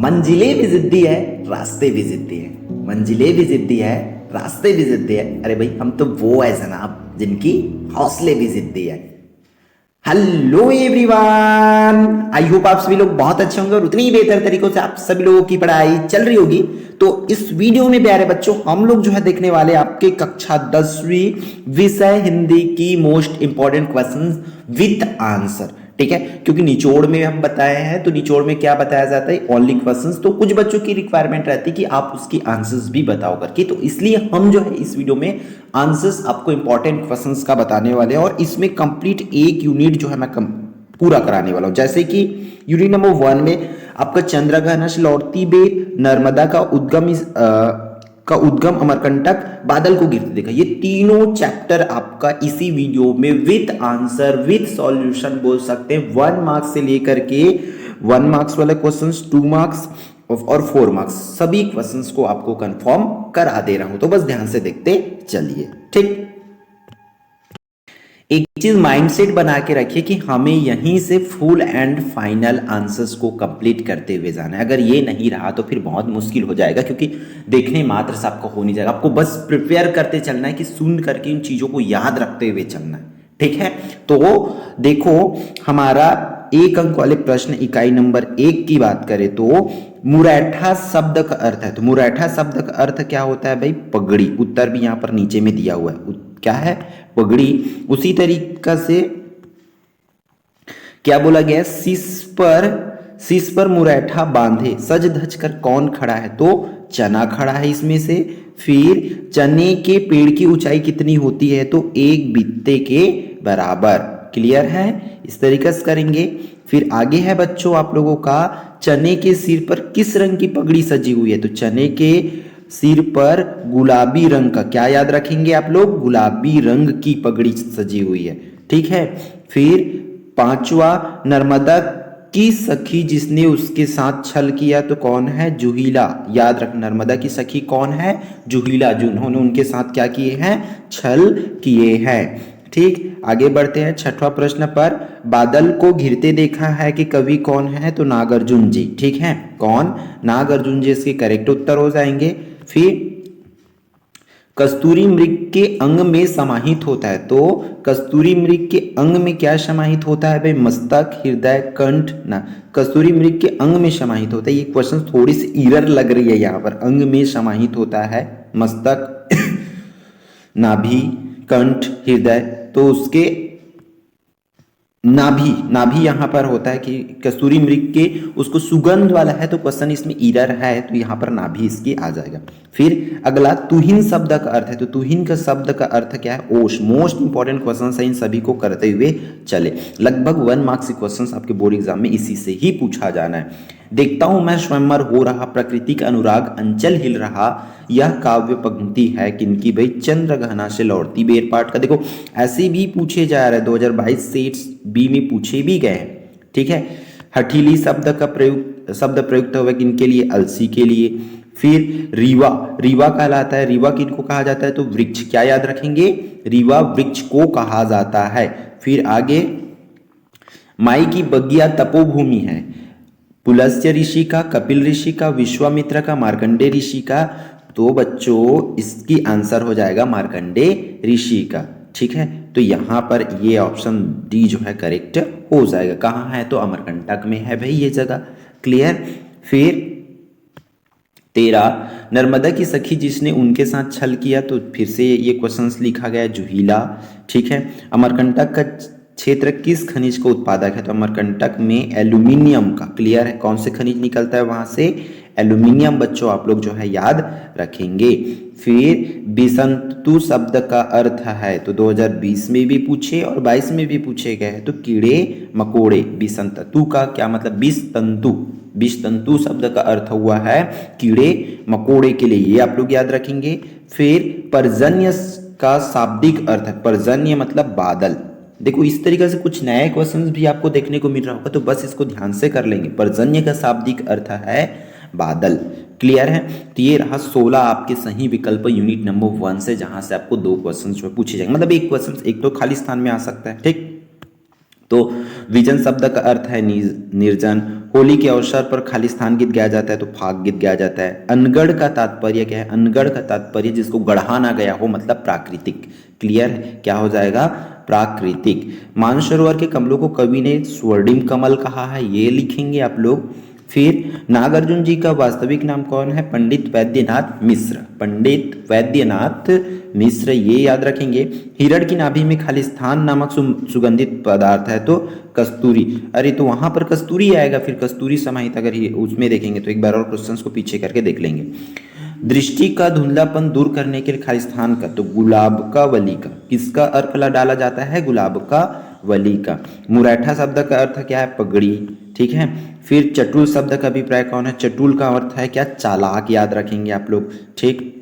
मंजिलें भी जिद्दी है, रास्ते भी जिद्दी है। मंजिलें भी जिद्दी है, रास्ते भी जिद्दी है। अरे भाई हम तो वो है जनाब जिनकी हौसले भी जिद्दी है। हेलो एवरीवन, आई होप आप सभी लोग बहुत अच्छे होंगे और उतनी ही बेहतर तरीकों से आप सभी लोगों की पढ़ाई चल रही होगी। तो इस वीडियो में प्यारे बच्चों हम लोग जो है देखने वाले आपके कक्षा 10वीं विषय हिंदी की most important questions with answer. ठीक है, क्योंकि निचोड़ में हम बताए हैं तो निचोड़ में क्या बताया जाता है, ओनली क्वेश्चंस। तो कुछ बच्चों की रिक्वायरमेंट रहती है कि आप उसकी आंसर्स भी बताओ करके, तो इसलिए हम जो है इस वीडियो में आंसर्स आपको इंपॉर्टेंट क्वेश्चंस का बताने वाले हैं और इसमें कंप्लीट एक यूनिट जो है मैं पूरा कराने वाला हूं। जैसे कि यूनिट नंबर 1 में आपका चंद्रग्रहण से लौटती बेर, नर्मदा का उद्गम, अमरकंटक, बादल को गिरते देखा, ये तीनों चैप्टर आपका इसी वीडियो में विथ आंसर विथ सॉल्यूशन बोल सकते हैं। 1 मार्क्स से लेकर के 1 मार्क्स वाले क्वेश्चंस, 2 मार्क्स और 4 मार्क्स, सभी क्वेश्चंस को आपको कंफर्म करा दे रहा हूं, तो बस ध्यान से देखते चलिए। ठीक, एक चीज माइंडसेट बना के रखिए कि हमें यहीं से फुल एंड फाइनल आंसर्स को कंप्लीट करते हुए जाना है। अगर ये नहीं रहा तो फिर बहुत मुश्किल हो जाएगा, क्योंकि देखने मात्र से आपको हो नहीं जाएगा। आपको बस प्रिपेयर करते चलना है कि सुन करके इन चीजों को याद रखते हुए चलना है। ठीक है, तो देखो हमारा 1 अंक वाले प्रश्न इकाई नंबर 1 की बात करें तो मुरैठा शब्द का अर्थ है। तो मुरैठा शब्द का अर्थ क्या होता है भाई? पगड़ी। उत्तर भी यहां पर नीचे में दिया हुआ है, क्या है? पगड़ी। उसी तरीका से क्या बोला गया? शीश पर मुरैठा बांधे सज धज कर कौन खड़ा है? तो चना खड़ा है इसमें से। फिर चने के पेड़ की ऊंचाई कितनी होती है? तो 1 बित्ते के बराबर। क्लियर है? इस तरीके से करेंगे। फिर आगे है बच्चों आप लोगों का, चने के सिर पर किस रंग की पगड़ी सजी हुई है? तो चने के सिर पर गुलाबी रंग का, क्या याद रखेंगे आप लोग? गुलाबी रंग की पगड़ी सजी हुई है। ठीक है, फिर 5वां, नर्मदा की सखी जिसने उसके साथ छल किया, तो कौन है? जुहीला। याद रख, नर्मदा की सखी कौन है? जुहीला, जिन्होंने उनके साथ क्या किए हैं? छल किए हैं। ठीक, आगे बढ़ते हैं 6वां प्रश्न पर, बादल को घिरते देखा है कि कवि कौन है? तो नागार्जुन जी। ठीक है, कौन? नागार्जुन जी इसके करेक्ट उत्तर हो जाएंगे। फिर कस्तूरी मृग के अंग में समाहित होता है, तो कस्तूरी मृग के अंग में क्या समाहित होता है भाई? मस्तक, हृदय, कंठ ना। कस्तूरी मृग के अंग में समाहित होता है, ये क्वेश्चन थोड़ी सी एरर लग रही है यहाँ पर। अंग में समाहित होता है मस्तक, नाभि, कंठ, हृदय, तो उसके नाभि यहां पर होता है कि कस्तूरी मृग के उसको सुगंध वाला है, तो क्वेश्चन इसमें ईरर है, तो यहां पर नाभि इसकी आ जाएगा। फिर अगला, तुहिन शब्द का अर्थ है, तो तुहिन का शब्द का अर्थ क्या है? ओश। मोस्ट इंपॉर्टेंट क्वेश्चन है, इन सभी को करते हुए चले। लगभग 1 मार्क्स के क्वेश्चन आपके बोर्ड एग्जाम में इसी से ही पूछा जाना है। देखता हूं मैं स्वयंवर हो रहा, प्रकृति का अनुराग अंचल हिल रहा, यह काव्य पंक्ति है किनकी भाई? चंद्रग्रहण से लौटती बेर पाठ का। देखो ऐसे भी पूछे जा रहे हैं, 2022 सेट्स बी में पूछे भी गए हैं। ठीक है, हठीली शब्द प्रयुक्त हुआ किनके लिए? अलसी के लिए। फिर रीवा कहलाता है, रीवा किनको कहा जाता है? तो वृक्ष। क्या याद रखेंगे? रीवा वृक्ष को कहा जाता है। फिर आगे, माई की बगिया तपोभूमि है, पुलस्त्य ऋषि का, कपिल ऋषि का, विश्वामित्र का, मार्कंडे ऋषि का। तो बच्चों इसकी आंसर हो जाएगा मार्कंडे ऋषि का। ठीक है, तो यहां पर ये ऑप्शन डी जो है करेक्ट हो जाएगा। कहाँ है? तो अमरकंटक में है भाई ये जगह। क्लियर? फिर 13, नर्मदा की सखी जिसने उनके साथ छल किया, तो फिर से ये क्वेश्चंस लिखा गया है, जुहीला। ठीक है, अमरकंटक का क्षेत्र किस खनिज का उत्पादक है? तो अमरकंटक में एल्यूमिनियम का। क्लियर है? कौन से खनिज निकलता है वहां से? एल्यूमिनियम बच्चों आप लोग जो है याद रखेंगे। फिर बिसंतु शब्द का अर्थ है, तो 2020 में भी पूछे और 22 में भी पूछे गए हैं, तो कीड़े मकोड़े। बिसंतु का क्या मतलब? विषतंतु शब्द का अर्थ हुआ है कीड़े मकोड़े के लिए, ये आप लोग याद रखेंगे। फिर पर्जन्य का शाब्दिक अर्थ है, पर्जन्य मतलब बादल। देखो इस तरीके से कुछ नए क्वेश्चंस भी आपको देखने को मिल रहा होगा, तो बस इसको ध्यान से कर लेंगे। पर्जन्य का शाब्दिक अर्थ है बादल। क्लियर है? तो ये रहा 16 आपके सही विकल्प यूनिट नंबर 1 से, जहां से आपको 2 क्वेश्चन जो पूछे जाएंगे, मतलब एक क्वेश्चन एक तो खाली स्थान में आ सकता है। ठीक, तो विजन शब्द का अर्थ है निर्जन। होली के अवसर पर खालिस्तान गीत गाया जाता है तो फाग गीत गाया जाता है। अनगढ़ का तात्पर्य क्या है? अनगढ़ का तात्पर्य जिसको गढ़ा ना गया हो, मतलब प्राकृतिक। क्लियर है? क्या हो जाएगा? प्राकृतिक। मानसरोवर के कमलों को कवि ने स्वर्णिम कमल कहा है, ये लिखेंगे आप लोग। फिर नागार्जुन जी का वास्तविक नाम कौन है? पंडित वैद्यनाथ मिश्र। पंडित वैद्यनाथ मिश्र, ये याद रखेंगे। हिरण की नाभि में खालिस्तान नामक सुगंधित पदार्थ है तो कस्तूरी। अरे तो वहां पर कस्तूरी आएगा, फिर कस्तूरी समाहित अगर उसमें देखेंगे तो एक बार और क्वेश्चंस को पीछे करके देख लेंगे। दृष्टि का धुंधलापन दूर करने के लिए खालिस्तान का, तो गुलाब का वली का। किसका अर्थ डाला जाता है? गुलाब का वली का। मुरैठा शब्द का अर्थ क्या है? पगड़ी। ठीक है। फिर चटुल शब्द का अभिप्राय कौन है? चटुल का अर्थ है क्या? चालाक, याद रखेंगे आप लोग। ठीक।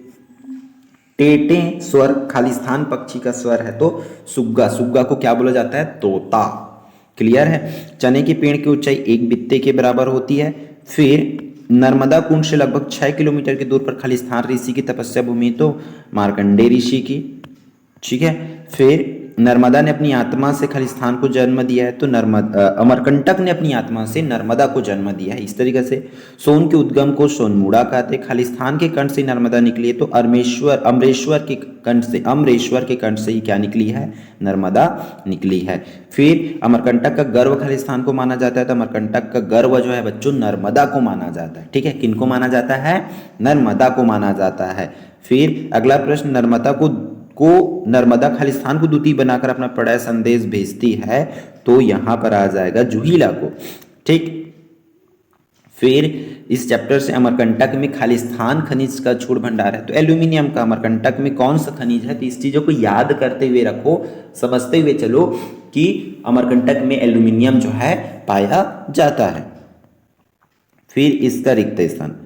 टेटे स्वर खालिस्तान पक्षी का स्वर है तो सुग्गा। सुग्गा को क्या बोला जाता है? तोता। क्लियर है? चने के पेड़ की ऊंचाई 1 बित्ते के बराबर होती है। फिर नर्मदा कुंड से लगभग 6 किलोमीटर की दूर पर खालिस्तान ऋषि की तपस्या भूमि तो मार्कंडेय ऋषि की। ठीक है। फिर नर्मदा ने अपनी आत्मा से खालिस्तान को जन्म दिया है तो अमरकंटक ने अपनी आत्मा से नर्मदा को जन्म दिया है। इस तरीके से सोन के उद्गम को सोनमुड़ा कहते। खालिस्तान के कंठ से नर्मदा निकली है तो अमरेश्वर के कंठ से ही क्या निकली है? नर्मदा निकली है। फिर अमरकंटक का गर्व खालिस्तान को माना जाता है तो अमरकंटक का गर्व जो है बच्चों नर्मदा को माना जाता है। ठीक है। किनको माना जाता है? नर्मदा को माना जाता है। फिर अगला प्रश्न, नर्मदा खालिस्तान को दूती बनाकर अपना प्रणय संदेश भेजती है तो यहां पर आ जाएगा जूहीला को। ठीक। फिर इस चैप्टर से अमरकंटक में खालिस्तान खनिज का छूड़ भंडार है तो एल्यूमिनियम का। अमरकंटक में कौन सा खनिज है? तो इस चीजों को याद करते हुए रखो, समझते हुए चलो कि अमरकंटक में एल्यूमिनियम जो है पाया जाता है। फिर इसका रिक्त स्थान,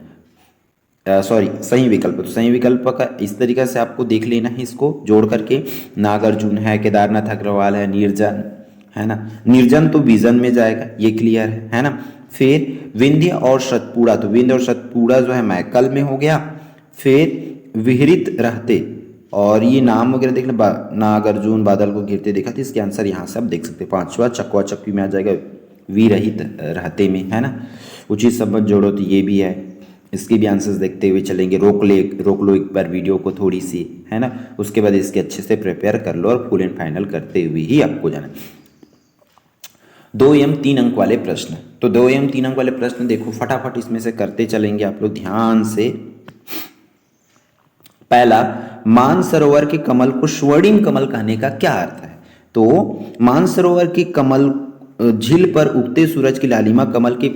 सही विकल्प, तो सही विकल्प का इस तरीके से आपको देख लेना है, इसको जोड़ करके। नागार्जुन है, केदारनाथ अग्रवाल है, निर्जन है ना। निर्जन तो विजन में जाएगा, ये क्लियर है ना। फिर विंध्य और सतपुड़ा, तो विंध्य और सतपुड़ा जो है मैकल में हो गया। फिर विहरित रहते, और ये नाम वगैरह देख लें, नागार्जुन बादल को घिरते देखा, तो इसके आंसर यहाँ से आप देख सकते हैं। 5वां चकवा चक्वी में आ जाएगा, विरहित रहते में, है ना। उचित संबंध जोड़ो तो ये भी है। इसके भी आंसर्स देखते हुए चलेंगे। रोक लो एक बार वीडियो को थोड़ी सी, है ना। उसके बाद इसके अच्छे से प्रिपेयर कर लो और फुल एंड फाइनल करते हुए ही आपको जाना। 2 एवं 3 अंक वाले प्रश्न, तो 2 एवं 3 अंक वाले प्रश्न देखो फटाफट इसमें से करते चलेंगे आप लोग ध्यान से। पहला, मानसरोवर के कमल को स्वर्णिम कमल कहने का क्या अर्थ है? तो मानसरोवर के कमल झील पर उगते सूरज की लालिमा कमल के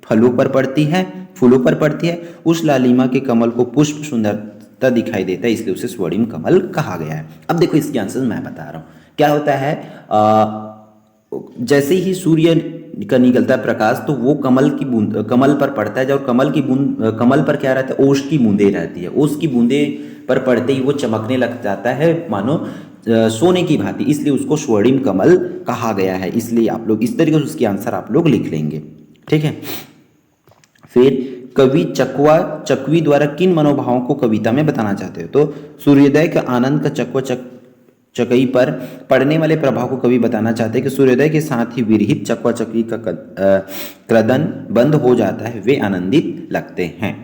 फूलों पर पड़ती है। उस लालिमा के कमल को पुष्प सुंदरता दिखाई देता है, इसलिए उसे स्वर्णिम कमल कहा गया है। अब देखो इसके आंसर मैं बता रहा हूं। क्या होता है, जैसे ही सूर्य का निकलता है प्रकाश तो वो कमल पर पड़ता है, और कमल पर क्या रहता है? ओस की बूंदे रहती है। ओस की बूंदे पर पड़ते ही वो चमकने लग जाता है मानो सोने की भांति, इसलिए उसको स्वर्णिम कमल कहा गया है। इसलिए आप लोग इस तरीके से उसकी आंसर आप लोग लिख लेंगे। ठीक है। फिर कवि चकवी द्वारा किन मनोभावों को कविता में बताना चाहते हो? तो सूर्योदय का आनंद का चकई पर पड़ने वाले प्रभाव को कवि बताना चाहते हैं कि सूर्योदय के साथ ही विरहित चकवा चकवी का क्रदन बंद हो जाता है, वे आनंदित लगते हैं।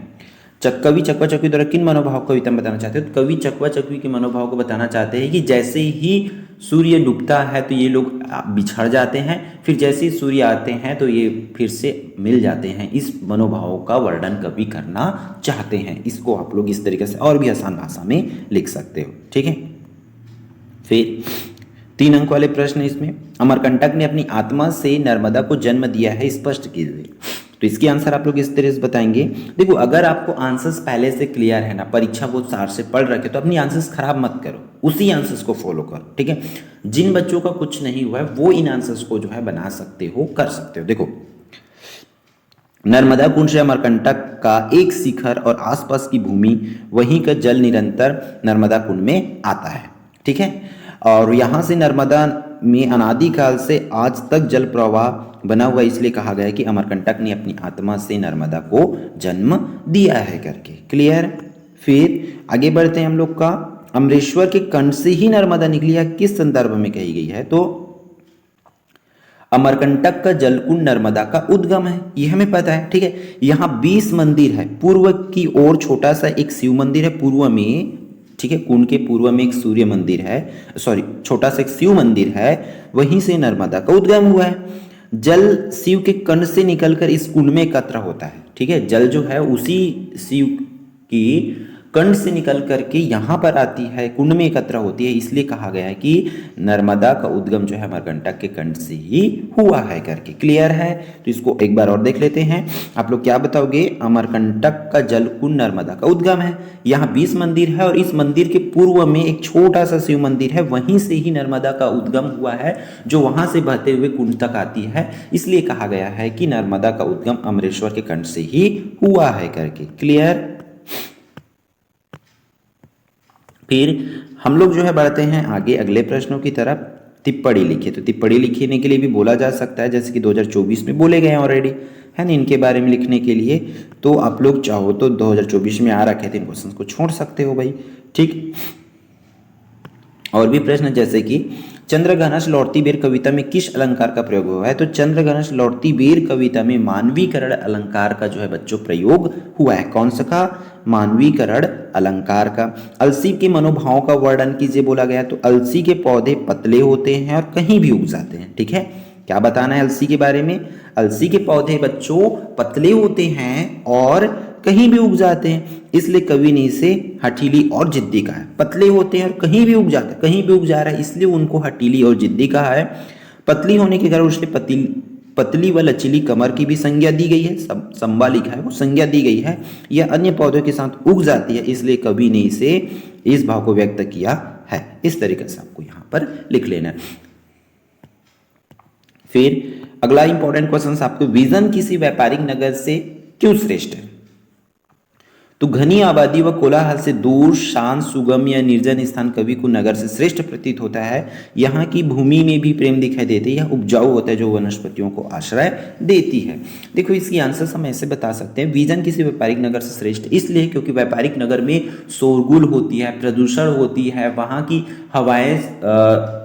कवि चकवा चकवी द्वारा किन मनोभाव को कविता में बताना चाहते हैं? तो कवि चकवा चकवी के मनोभाव को बताना चाहते हैं कि जैसे ही सूर्य डूबता है तो ये लोग बिछड़ जाते हैं, फिर जैसे ही सूर्य आते हैं तो ये फिर से मिल जाते हैं। इस मनोभाव का वर्णन कवि करना चाहते हैं। इसको आप लोग इस तरीके से और भी आसान भाषा में लिख सकते हो। ठीक है। फिर 3 अंक वाले प्रश्न इसमें, अमरकंटक ने अपनी आत्मा से नर्मदा को जन्म दिया है, स्पष्ट कीजिए। तो इसके आंसर आप लोग इस तरह से बताएंगे। देखो अगर आपको आंसर्स पहले से क्लियर है ना, परीक्षा बहुत सार से पढ़ रखे, तो अपनी आंसर्स खराब मत करो, उसी आंसर्स को फॉलो करो। ठीक है। जिन बच्चों का कुछ नहीं हुआ है वो इन आंसर्स को जो है बना सकते हो, कर सकते हो। देखो नर्मदा कुंड से अमरकंटक का एक शिखर और आसपास की भूमि, वहीं का जल निरंतर नर्मदा कुंड में आता है। ठीक है। और यहाँ से नर्मदा में अनादि काल से आज तक जल प्रवाह बना हुआ, इसलिए कहा गया है कि अमरकंटक ने अपनी आत्मा से नर्मदा को जन्म दिया है करके। क्लियर। फिर आगे बढ़ते हैं हम लोग का, अमरेश्वर के कंठ से ही नर्मदा निकली है किस संदर्भ में कही गई है? तो अमरकंटक का जलकुंड नर्मदा का उद्गम है, ये हमें पता है, ठीक है। यहाँ 20 मंदिर है, पूर्व की ओर छोटा सा एक शिव मंदिर है पूर्व में, ठीक है। कुंड के पूर्व में एक सूर्य मंदिर है, सॉरी छोटा सा एक शिव मंदिर है, वहीं से नर्मदा का उद्गम हुआ है। जल शिव के कंठ से निकलकर इस कुंड में एकत्र होता है, ठीक है। जल जो है उसी शिव की कंठ से निकल करके यहाँ पर आती है, कुंड में एकत्र होती है, इसलिए कहा गया है कि नर्मदा का उद्गम जो है अमरकंटक के कंठ से ही हुआ है करके। क्लियर है? तो इसको एक बार और देख लेते हैं। आप लोग क्या बताओगे? अमरकंटक का जल कुंड नर्मदा का उद्गम है। यहाँ 20 मंदिर है और इस मंदिर के पूर्व में एक छोटा सा शिव मंदिर है, वहीं से ही नर्मदा का उद्गम हुआ है, जो वहां से बहते हुए कुंड तक आती है, इसलिए कहा गया है कि नर्मदा का उद्गम अमरेश्वर के कंठ से ही हुआ है करके। क्लियर? फिर हम लोग जो है बढ़ते हैं आगे अगले प्रश्नों की तरफ। टिप्पणी लिखिए, तो टिप्पणी लिखने के लिए भी बोला जा सकता है, जैसे कि 2024 में बोले गए हैं ऑलरेडी, है ना, इनके बारे में लिखने के लिए। तो आप लोग चाहो तो 2024 में आ रखे थे इन क्वेश्चन को छोड़ सकते हो भाई, ठीक। और भी प्रश्न जैसे कि चंद्रघनश लौटती बेर कविता में किस अलंकार का प्रयोग हुआ है? तो चंद्रघनश लौटती बेर कविता में मानवीकरण अलंकार का जो है बच्चों प्रयोग हुआ है। कौन सा का? मानवीकरण अलंकार का। अलसी के मनोभावों का वर्णन कीजिए बोला गया, तो अलसी के पौधे पतले होते हैं और कहीं भी उग जाते हैं, ठीक है। क्या बताना है अलसी के बारे में? अलसी के पौधे बच्चों पतले होते हैं और कहीं भी उग जाते हैं, इसलिए कवि ने इसे हठीली और जिद्दी कहा है। पतले होते हैं और कहीं भी उग जाते हैं, कहीं भी उग जा रहा है, इसलिए उनको हठीली और जिद्दी कहा है। पतली होने के कारण उसके पतली व लचीली कमर की भी संज्ञा दी गई है, संबा लिखा है वो संज्ञा दी गई है। यह अन्य पौधों के साथ उग जाती है, इसलिए कवि ने इसे इस भाव को व्यक्त किया है। इस तरीके से आपको यहाँ पर लिख लेना है। फिर अगला इंपॉर्टेंट क्वेश्चन आपको, विजन किसी व्यापारिक नगर से क्यों श्रेष्ठ है? तो घनी आबादी व कोलाहल से दूर शांत सुगम या निर्जन स्थान कवि को नगर से श्रेष्ठ प्रतीत होता है। यहाँ की भूमि में भी प्रेम दिखाई देती है, यह उपजाऊ होता है जो वनस्पतियों को आश्रय देती है। देखो इसकी आंसर हम ऐसे बता सकते हैं, विजन किसी व्यापारिक नगर से श्रेष्ठ इसलिए क्योंकि व्यापारिक नगर में शोरगुल होती है, प्रदूषण होती है, वहाँ की हवाएं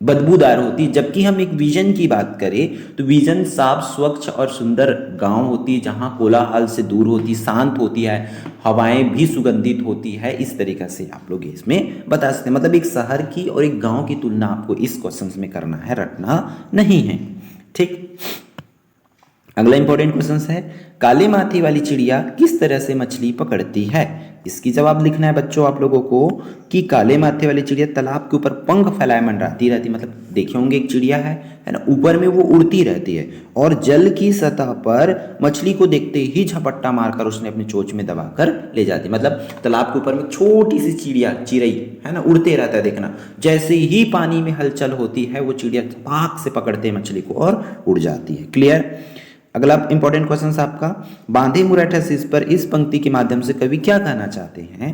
बदबूदार होती है। जबकि हम एक विजन की बात करें तो विजन साफ स्वच्छ और सुंदर गांव होती है, जहां कोलाहल से दूर होती, शांत होती है, हवाएं भी सुगंधित होती है। इस तरीके से आप लोग इसमें बता सकते हैं, मतलब एक शहर की और एक गांव की तुलना आपको इस क्वेश्चन में करना है, रटना नहीं है, ठीक। अगला इंपॉर्टेंट क्वेश्चन है, काले माथे वाली चिड़िया किस तरह से मछली पकड़ती है? इसकी जवाब लिखना है बच्चों आप लोगों को कि काले माथे वाली चिड़िया तालाब के ऊपर पंख फैलाए मंडराती रहती, मतलब देखे होंगे एक चिड़िया है ना, ऊपर में वो उड़ती रहती है और जल की सतह पर मछली को देखते ही झपट्टा मारकर उसने अपनी चोंच में दबाकर ले जाती। मतलब तालाब के ऊपर में छोटी सी चिड़ई है ना, उड़ते रहता है, देखना जैसे ही पानी में हलचल होती है वो चिड़िया पाक से पकड़ते हैं मछली को और उड़ जाती है। क्लियर? अगला इंपॉर्टेंट क्वेश्चन आपका, बांधे मुरैठा शीश पर इस पंक्ति के माध्यम से कवि क्या कहना चाहते हैं?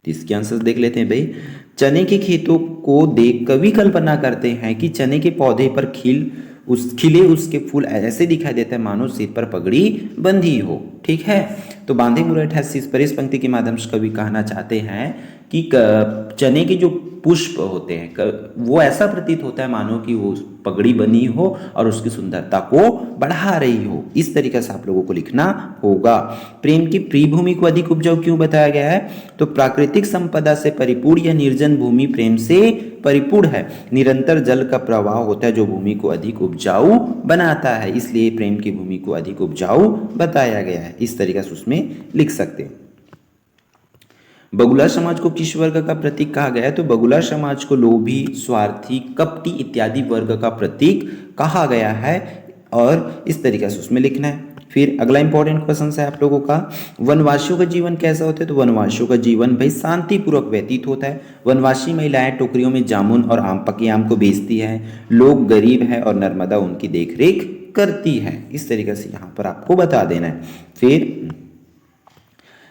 इसके आंसर देख लेते हैं भाई। चने के खेतों को देख कवि कल्पना करते हैं कि चने के पौधे पर खिले उसके फूल ऐसे दिखाई देते हैं मानो सिर पर पगड़ी बंधी हो, ठीक है। तो बांधे मुरैठा शीश पर इस पंक्ति के माध्यम से कवि कहना चाहते हैं कि चने के जो पुष्प होते हैं वो ऐसा प्रतीत होता है मानो कि वो पगड़ी बनी हो और उसकी सुंदरता को बढ़ा रही हो। इस तरीके से आप लोगों को लिखना होगा। प्रेम की प्रिय भूमि को अधिक उपजाऊ क्यों बताया गया है? तो प्राकृतिक संपदा से परिपूर्ण या निर्जन भूमि प्रेम से परिपूर्ण है। निरंतर जल का प्रवाह होता है जो भूमि को अधिक उपजाऊ बनाता है, इसलिए प्रेम की भूमि को अधिक उपजाऊ बताया गया है। इस तरीके से उसमें लिख सकते हैं। बगुला समाज को किस वर्ग का प्रतीक कहा गया है? तो बगुला समाज को लोभी, स्वार्थी, कपटी इत्यादि वर्ग का प्रतीक कहा गया है और इस तरीके से उसमें लिखना है। फिर अगला इंपॉर्टेंट क्वेश्चन है आप लोगों का, वनवासियों का जीवन कैसा होता है? तो वनवासियों का जीवन भाई शांतिपूर्वक व्यतीत होता है। वनवासी महिलाएं टोकरियों में जामुन और पके आम को बेचती हैं, लोग गरीब हैं और नर्मदा उनकी देखरेख करती है। इस तरीके से यहाँ पर आपको बता देना है। फिर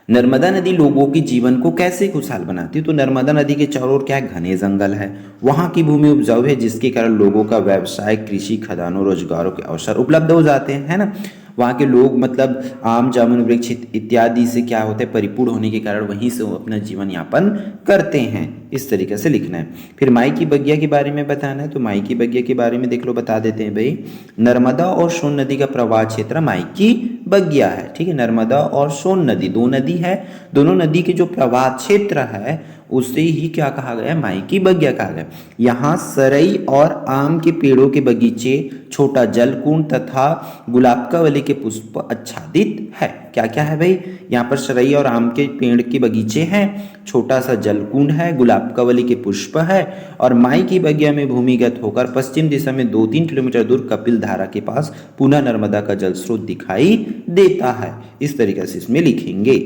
नर्मदा नदी लोगों के जीवन को कैसे खुशहाल बनाती है? तो नर्मदा नदी के चारों ओर क्या है? घने जंगल है, वहाँ की भूमि उपजाऊ है जिसके कारण लोगों का व्यवसाय, कृषि, खदानों, रोजगारों के अवसर उपलब्ध हो जाते हैं, है ना। वहाँ के लोग मतलब आम जामुन वृक्ष इत्यादि से क्या होता है? परिपूर्ण होने के कारण वहीं से वो अपना जीवन यापन करते हैं। इस तरीके से लिखना है। फिर माई की बगिया के बारे में बताना है, तो माई की बगिया के बारे में देख लो, बता देते हैं भाई। नर्मदा और सोन नदी का प्रवाह क्षेत्र माई की बगिया है, ठीक है। नर्मदा और सोन नदी दो नदी है, दोनों नदी के जो प्रवाह क्षेत्र है उसे ही क्या कहा गया, माई की बगिया कहा गया। यहाँ सरई और आम के पेड़ों के बगीचे, छोटा जलकुंड तथा गुलाबकावली के पुष्प आच्छादित है। क्या क्या है भाई, यहाँ पर सरई और आम के पेड़ के बगीचे हैं, छोटा सा जलकुंड है, गुलाबकावली के पुष्प है, और माई की बगिया में भूमिगत होकर पश्चिम दिशा में 2-3 किलोमीटर दूर कपिल धारा के पास पुनः नर्मदा का जल स्रोत दिखाई देता है। इस तरीके से इसमें लिखेंगे।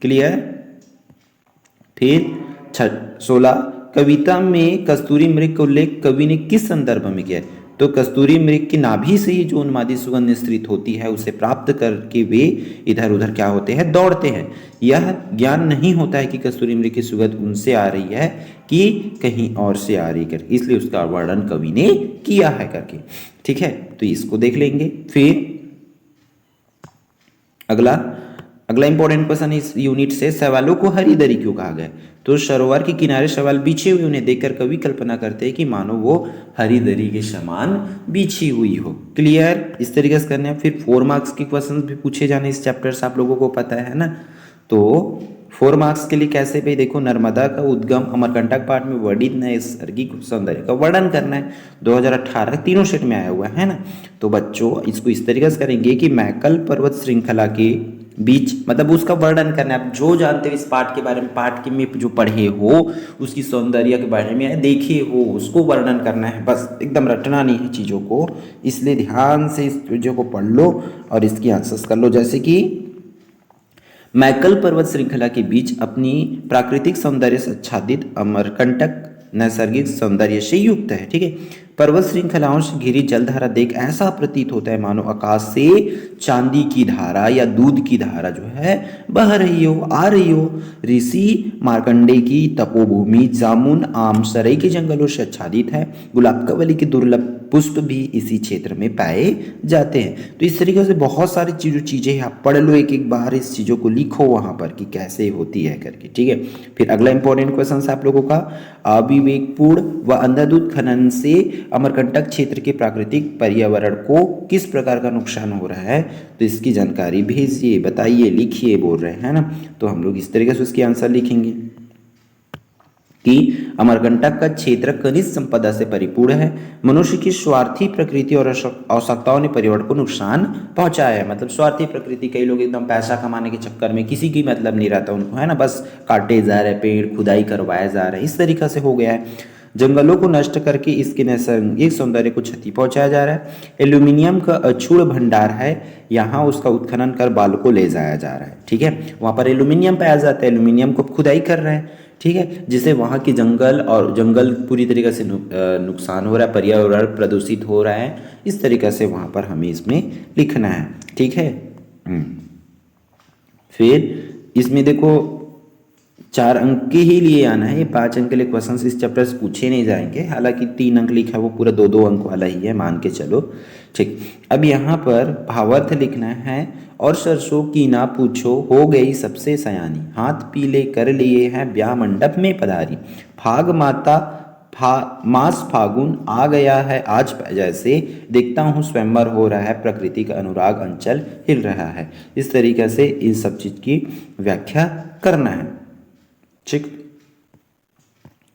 क्लियर। फिर 16 कविता में कस्तूरी मृग का उल्लेख कवि ने किस संदर्भ में किया है, तो कस्तूरी मृग की नाभि से ही जो उन्मादी सुगंध निस्रित होती है उसे प्राप्त करके वे इधर उधर क्या होते हैं, दौड़ते हैं। यह ज्ञान नहीं होता है कि कस्तूरी मृग की सुगंध उनसे आ रही है कि कहीं और से आ रही करके, इसलिए उसका वर्णन कवि ने किया है करके, ठीक है। तो इसको देख लेंगे। फिर अगला इंपॉर्टेंट क्वेश्चन इस यूनिट से, सवालों को हरी दरी क्यों कहा गया, तो सरोवर के किनारे शैवाल बिछे हुए उन्हें देखकर कवि कल्पना करते हैं कि मानो वो हरी दरी के समान बिछी हुई हो। क्लियर। इस तरीके से करने हैं। फिर 4 मार्क्स के क्वेश्चन भी पूछे जाने इस चैप्टर से, आप लोगों को पता है ना। तो 4 मार्क्स के लिए कैसे भाई, देखो नर्मदा का उद्गम अमरकंटक पाठ में वर्णित नैसर्गिक सौंदर्य का वर्णन करना है। 2018 तीनों सेट में आया हुआ है ना। तो बच्चों इसको इस तरीके से करेंगे कि मैकल पर्वत श्रृंखला के बीच, मतलब उसका वर्णन करना है। आप जो जानते हो इस पाठ के बारे में, पाठ के में जो पढ़े हो उसकी सौंदर्य के बारे में देखे हो, उसको वर्णन करना है। बस एकदम रटना नहीं है चीज़ों को, इसलिए ध्यान से इस चीज़ों को पढ़ लो और इसकी आंसर्स कर लो। जैसे कि मैकल पर्वत श्रृंखला के बीच अपनी प्राकृतिक सौंदर्य से आच्छादित अमरकंटक नैसर्गिक सौंदर्य से युक्त है, ठीक है। पर्वत श्रृंखलाओं से घिरी जलधारा देख ऐसा प्रतीत होता है मानो आकाश से चांदी की धारा या दूध की धारा जो है बह रही हो, आ रही हो। ऋषि मार्कंडे की तपोभूमि जामुन आम सरई के जंगलों से आच्छादित है। गुलाबकावली के दुर्लभ पुष्प भी इसी क्षेत्र में पाए जाते हैं। तो इस तरीके से बहुत सारी चीजें आप पढ़ लो, एक एक बार इस चीजों को लिखो वहां पर कि कैसे होती है करके, ठीक है। फिर अगला इंपॉर्टेंट क्वेश्चन है आप लोगों का, अविवेकपूर्ण व अंधाधुंध खनन से अमरकंटक क्षेत्र के प्राकृतिक पर्यावरण को किस प्रकार का नुकसान हो रहा है, तो इसकी जानकारी भेजिए, बताइए, लिखिए, बोल रहे हैं ना। तो हम लोग इस तरीके से उसकी आंसर लिखेंगे कि अमरकंटक का क्षेत्र खनिज संपदा से परिपूर्ण है। मनुष्य की स्वार्थी प्रकृति और आवश्यकताओं ने पर्यावरण को नुकसान पहुंचाया है। मतलब स्वार्थी प्रकृति, कई लोग एकदम पैसा कमाने के चक्कर में, किसी की मतलब नहीं रहता उनको, है ना, बस काटे जा रहे पेड़, खुदाई करवाए जा रहे, इस तरीके से हो गया है। जंगलों को नष्ट करके इसके नैसर्गिक सौंदर्य को क्षति पहुंचाया जा रहा है। एल्यूमिनियम का अक्षुण भंडार है, यहाँ उसका उत्खनन कर बालू को ले जाया जा रहा है, ठीक है। वहां पर एल्यूमिनियम पाया जाता है, एल्यूमिनियम को खुदाई कर रहे हैं, ठीक है, जिससे वहाँ की जंगल पूरी तरीके से नुकसान हो रहा है, पर्यावरण प्रदूषित हो रहा है। इस तरीके से वहाँ पर हमें इसमें लिखना है, ठीक है। फिर इसमें देखो 4 अंक के ही लिए आना है, ये 5 अंक के लिए क्वेश्चन इस चैप्टर से पूछे नहीं जाएंगे। हालांकि 3 अंक लिखा है वो पूरा 2-2 अंक वाला ही है, मान के चलो, ठीक। अब यहाँ पर भावार्थ लिखना है, और सरसों की ना पूछो हो गई सबसे सयानी, हाथ पीले कर लिए हैं ब्याह मंडप में पधारी, फाग माता मास फागुन आ गया है आज जैसे, देखता हूँ स्वयंवर हो रहा है प्रकृति का अनुराग अंचल हिल रहा है। इस तरीके से इन सब चीज की व्याख्या करना है, ठीक।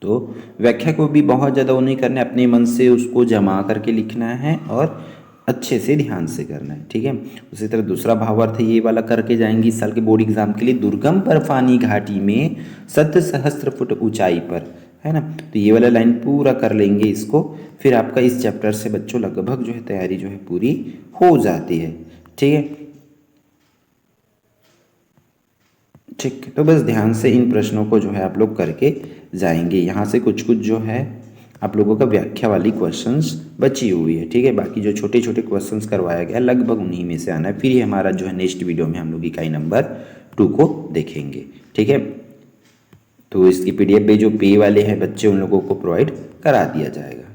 तो व्याख्या को भी बहुत ज़्यादा वो नहीं करना है, अपने मन से उसको जमा करके लिखना है और अच्छे से ध्यान से करना है, ठीक है। उसी तरह दूसरा भावार्थ ये वाला करके जाएंगे इस साल के बोर्ड एग्जाम के लिए, दुर्गम बर्फानी घाटी में 7 सहस्त्र फुट ऊंचाई पर, है ना। तो ये वाला लाइन पूरा कर लेंगे इसको, फिर आपका इस चैप्टर से बच्चों लगभग जो है तैयारी जो है पूरी हो जाती है, ठीक है। ठीक, तो बस ध्यान से इन प्रश्नों को जो है आप लोग करके जाएंगे। यहाँ से कुछ कुछ जो है आप लोगों का व्याख्या वाली क्वेश्चंस बची हुई है, ठीक है। बाकी जो छोटे छोटे क्वेश्चंस करवाया गया लगभग उन्हीं में से आना है। फिर ये हमारा जो है नेक्स्ट वीडियो में हम लोग इकाई नंबर 2 को देखेंगे, ठीक है। तो इसकी PDF पे जो पे वाले हैं बच्चे उन लोगों को प्रोवाइड करा दिया जाएगा।